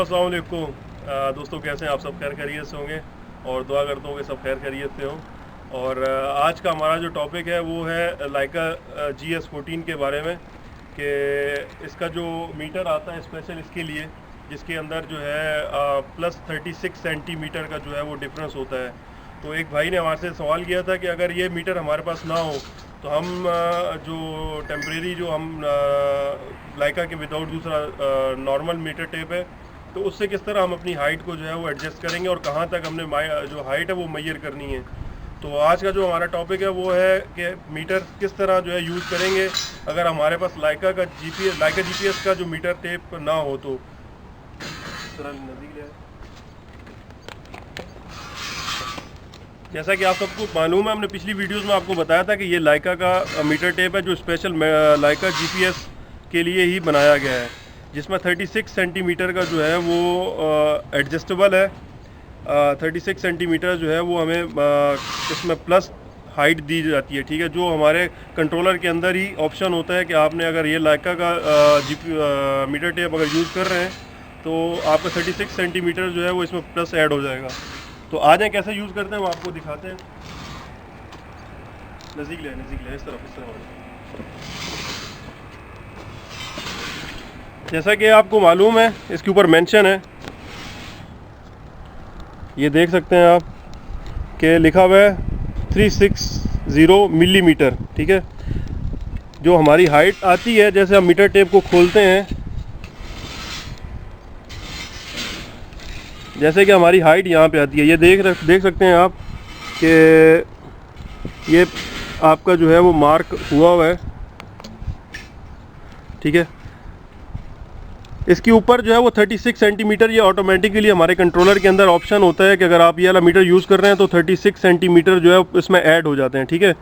अस्सलाम वालेकुम दोस्तों, कैसे हैं आप? सब खैर खैरियत से होंगे और दुआ करता हूँ कि सब खैर खैरियत से हों। और आज का हमारा जो टॉपिक है वो है लाइका GS14 के बारे में, कि इसका जो मीटर आता है स्पेशल इसके लिए, जिसके अंदर जो है प्लस 36 सेंटीमीटर का जो है वो डिफरेंस होता है। तो एक भाई ने हमारे से सवाल किया था कि अगर ये मीटर हमारे पास ना हो तो हम जो टेम्परेरी जो हम लाइका के विदाउट दूसरा नॉर्मल मीटर टेप है, तो उससे किस तरह हम अपनी हाइट को जो है वो एडजस्ट करेंगे और कहाँ तक हमने जो हाइट है वो मेजर करनी है। तो आज का जो हमारा टॉपिक है वो है कि मीटर किस तरह जो है यूज़ करेंगे अगर हमारे पास लाइका GPS का जो मीटर टेप ना हो तो। जैसा कि आप सबको मालूम है, हमने पिछली वीडियोस में आपको बताया था कि ये लाइका का मीटर टेप है जो स्पेशल लाइका GPS के लिए ही बनाया गया है, जिसमें 36 सेंटीमीटर का जो है वो एडजस्टेबल है। 36 सेंटीमीटर जो है वो हमें इसमें प्लस हाइट दी जाती है, ठीक है। जो हमारे कंट्रोलर के अंदर ही ऑप्शन होता है कि आपने अगर ये लाइका का मीटर टेप अगर यूज़ कर रहे हैं तो आपका 36 सेंटीमीटर जो है वो इसमें प्लस ऐड हो जाएगा। तो आ जाए कैसे यूज़ करते हैं वो आपको दिखाते हैं। नज़दीक ले इस तरफ। जैसा कि आपको मालूम है, इसके ऊपर मेंशन है, ये देख सकते हैं आप कि लिखा हुआ है 360 मिलीमीटर, ठीक है। जो हमारी हाइट आती है, जैसे हम मीटर टेप को खोलते हैं, जैसे कि हमारी हाइट यहाँ पे आती है, ये देख सकते हैं आप कि ये आपका जो है वो मार्क हुआ है, ठीक है। इसके ऊपर जो है वो 36 सेंटीमीटर ये ऑटोमेटिकली हमारे कंट्रोलर के अंदर ऑप्शन होता है कि अगर आप ये वाला मीटर यूज़ कर रहे हैं तो 36 सेंटीमीटर जो है इसमें ऐड हो जाते हैं, ठीक है।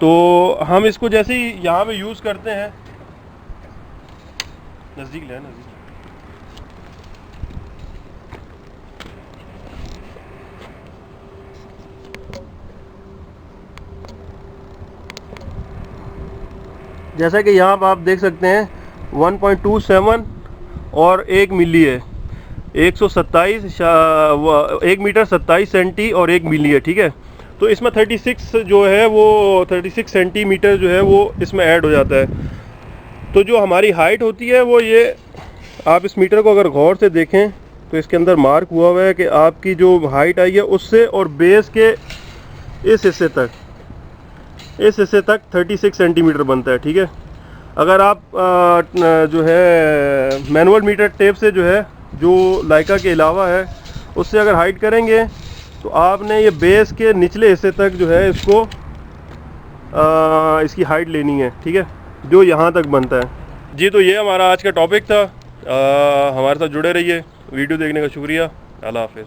तो हम इसको जैसे ही यहाँ पे यूज़ करते हैं, नज़दीक। जैसा कि यहाँ पर आप देख सकते हैं 1.27 और 1 मिली है, 1 मीटर 27 सेंटी और 1 मिली है, ठीक है। तो इसमें 36 जो है वो 36 सेंटीमीटर जो है वो इसमें ऐड हो जाता है। तो जो हमारी हाइट होती है वो ये, आप इस मीटर को अगर गौर से देखें तो इसके अंदर मार्क हुआ है कि आपकी जो हाइट आई है उससे और बेस के इस हिस्से तक 36 सेंटीमीटर बनता है, ठीक है। अगर आप जो है मैनुअल मीटर टेप से जो है जो लाइका के अलावा है उससे अगर हाइट करेंगे तो आपने ये बेस के निचले हिस्से तक जो है इसको इसकी हाइट लेनी है, ठीक है, जो यहाँ तक बनता है जी। तो ये हमारा आज का टॉपिक था। हमारे साथ जुड़े रहिए। वीडियो देखने का शुक्रिया। अल्लाह हाफ़िज़।